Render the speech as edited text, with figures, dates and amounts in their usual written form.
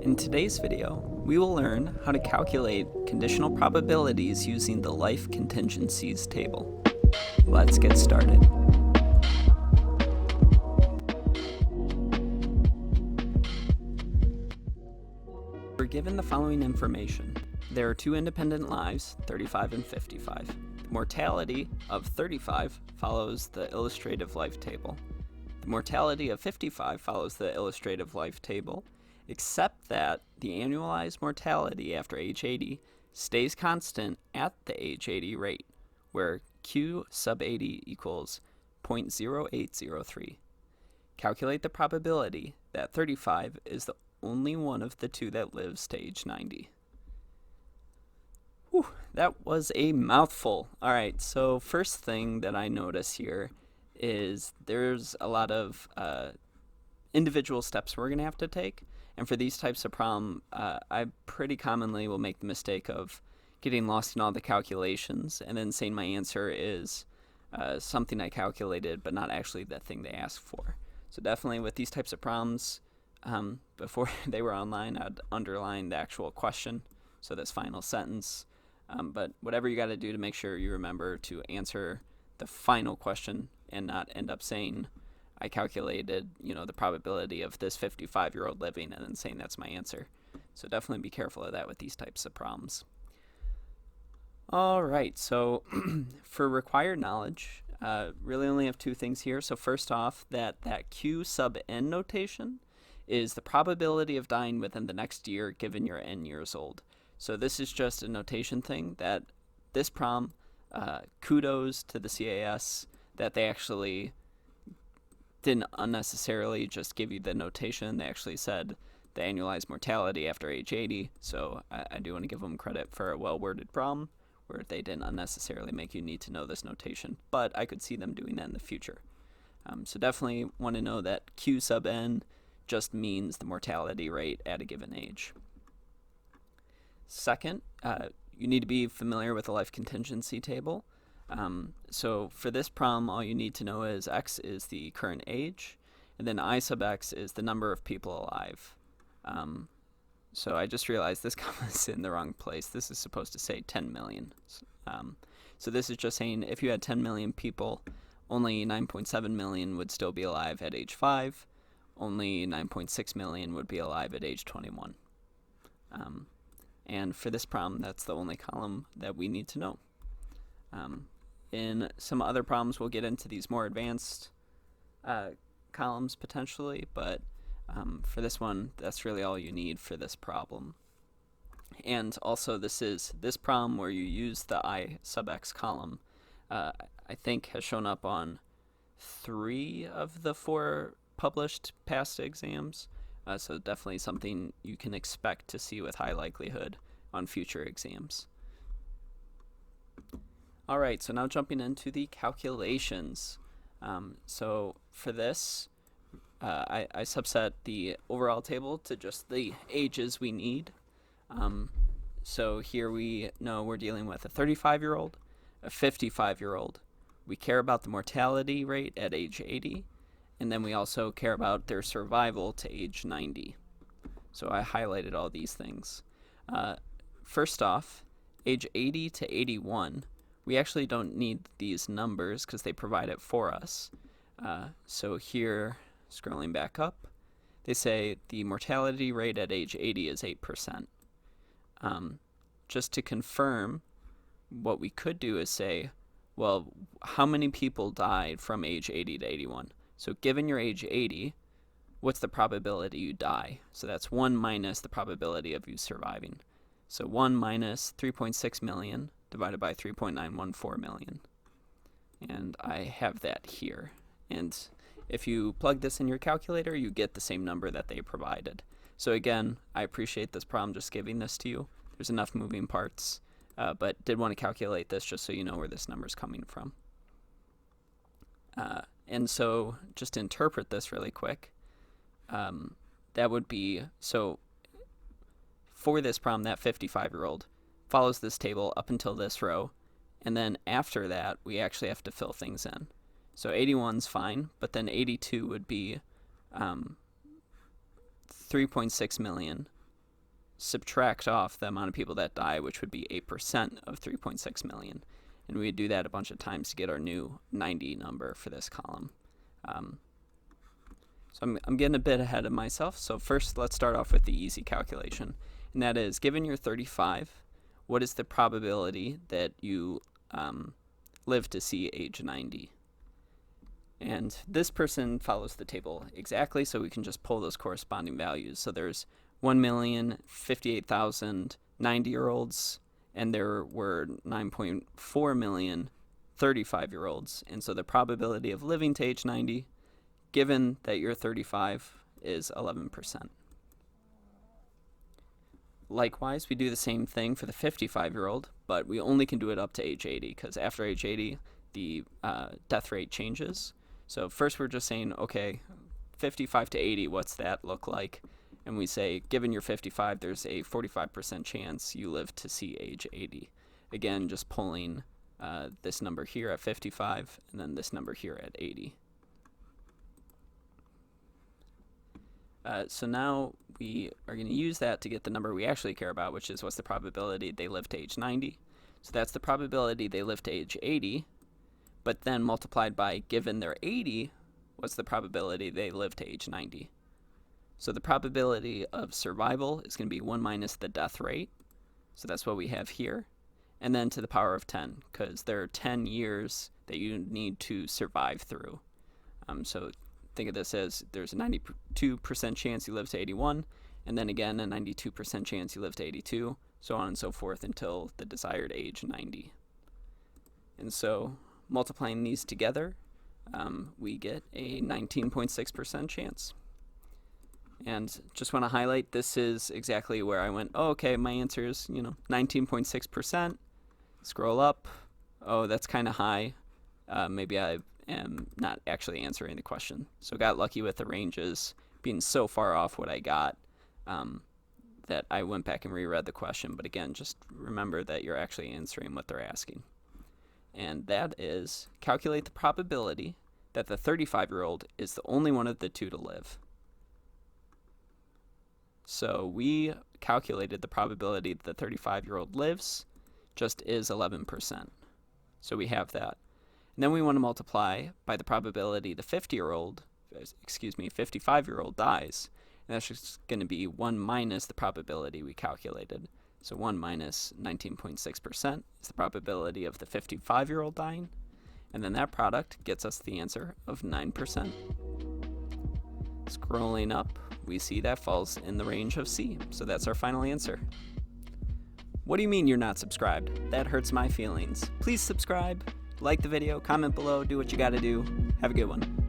In today's video, we will learn how to calculate conditional probabilities using the Life Contingencies table. Let's get started. We're given the following information. There are two independent lives, 35 and 55. The mortality of 35 follows the Illustrative Life Table. The mortality of 55 follows the Illustrative Life Table, except that the annualized mortality after age 80 stays constant at the age 80 rate, where Q sub 80 equals 0.0803. Calculate the probability that 35 is the only one of the two that lives to age 90. Whew, that was a mouthful. All right, so first thing that I notice here is there's a lot of individual steps we're going to have to take. And for these types of problem, I pretty commonly will make the mistake of getting lost in all the calculations and then saying my answer is something I calculated but not actually the thing they asked for. So definitely with these types of problems, before they were online, I'd underline the actual question, so this final sentence. But whatever you got to do to make sure you remember to answer the final question and not end up saying, I calculated, the probability of this 55-year-old living and then saying that's my answer. So definitely be careful of that with these types of problems. All right, so for required knowledge, really only have two things here. So first off, that Q sub n notation is the probability of dying within the next year given you're n years old. So this is just a notation thing that this problem, kudos to the CAS that they actually didn't unnecessarily just give you the notation. They actually said the annualized mortality after age 80. So I do want to give them credit for a well-worded problem where they didn't unnecessarily make you need to know this notation. But I could see them doing that in the future. So definitely want to know that Q sub n just means the mortality rate at a given age. Second, you need to be familiar with the life contingency table. So for this problem, all you need to know is x is the current age, and then I sub x is the number of people alive. So I just realized this comma is in the wrong place. This is supposed to say 10 million. So this is just saying if you had 10 million people, only 9.7 million would still be alive at age 5. Only 9.6 million would be alive at age 21. And for this problem, that's the only column that we need to know. In some other problems, we'll get into these more advanced columns potentially, but for this one, that's really all you need for this problem. And also, this problem where you use the I sub x column, I think has shown up on 3 of the 4 published past exams. So definitely something you can expect to see with high likelihood on future exams. All right, so now jumping into the calculations. So for this, I subset the overall table to just the ages we need. So here we know we're dealing with a 35-year-old, a 55-year-old. We care about the mortality rate at age 80, and then we also care about their survival to age 90. So I highlighted all these things. First off, age 80 to 81, we actually don't need these numbers because they provide it for us. So here, scrolling back up, they say the mortality rate at age 80 is 8%. Just to confirm, what we could do is say, well, how many people died from age 80 to 81? So given your age 80, what's the probability you die? So that's 1 minus the probability of you surviving. So 1 minus 3.6 million divided by 3.914 million. And I have that here. And if you plug this in your calculator, you get the same number that they provided. So again, I appreciate this problem just giving this to you. There's enough moving parts, but did want to calculate this just so you know where this number is coming from. And so just to interpret this really quick, that would be, so for this problem, that 55-year-old follows this table up until this row, and then after that, we actually have to fill things in. So 81's fine, but then 82 would be 3.6 million subtract off the amount of people that die, which would be 8% of 3.6 million. And we would do that a bunch of times to get our new 90 number for this column. So I'm getting a bit ahead of myself. So first, let's start off with the easy calculation. And that is, given you're 35, what is the probability that you live to see age 90? And this person follows the table exactly, so we can just pull those corresponding values. So there's 1,058,000 90-year-olds, and there were 9.4 million 35-year-olds. And so the probability of living to age 90, given that you're 35, is 11%. Likewise, we do the same thing for the 55-year-old, but we only can do it up to age 80, because after age 80, the death rate changes. So first we're just saying, okay, 55 to 80, what's that look like? And we say, given you're 55, there's a 45% chance you live to see age 80. Again, just pulling this number here at 55, and then this number here at 80. So now we are going to use that to get the number we actually care about, which is what's the probability they live to age 90. So that's the probability they live to age 80, but then multiplied by, given they're 80, what's the probability they live to age 90? So the probability of survival is going to be 1 minus the death rate. So that's what we have here. And then to the power of 10, because there are 10 years that you need to survive through. So think of this as there's a 92% chance you live to 81, and then again a 92% chance you live to 82, so on and so forth until the desired age 90. And so multiplying these together, we get a 19.6% chance. And just want to highlight, this is exactly where I went, oh, okay, my answer is 19.6%. Scroll up, oh, that's kind of high. Maybe I am not actually answering the question. So got lucky with the ranges being so far off what I got that I went back and reread the question. But again, just remember that you're actually answering what they're asking. And that is, calculate the probability that the 35-year-old is the only one of the two to live. So we calculated the probability that the 35-year-old lives just is 11%. So we have that. And then we want to multiply by the probability the 55-year-old dies. And that's just going to be 1 minus the probability we calculated. So 1 minus 19.6% is the probability of the 55-year-old dying. And then that product gets us the answer of 9%. Scrolling up, we see that falls in the range of C. So that's our final answer. What do you mean you're not subscribed? That hurts my feelings. Please subscribe, like the video, comment below, do what you gotta do. Have a good one.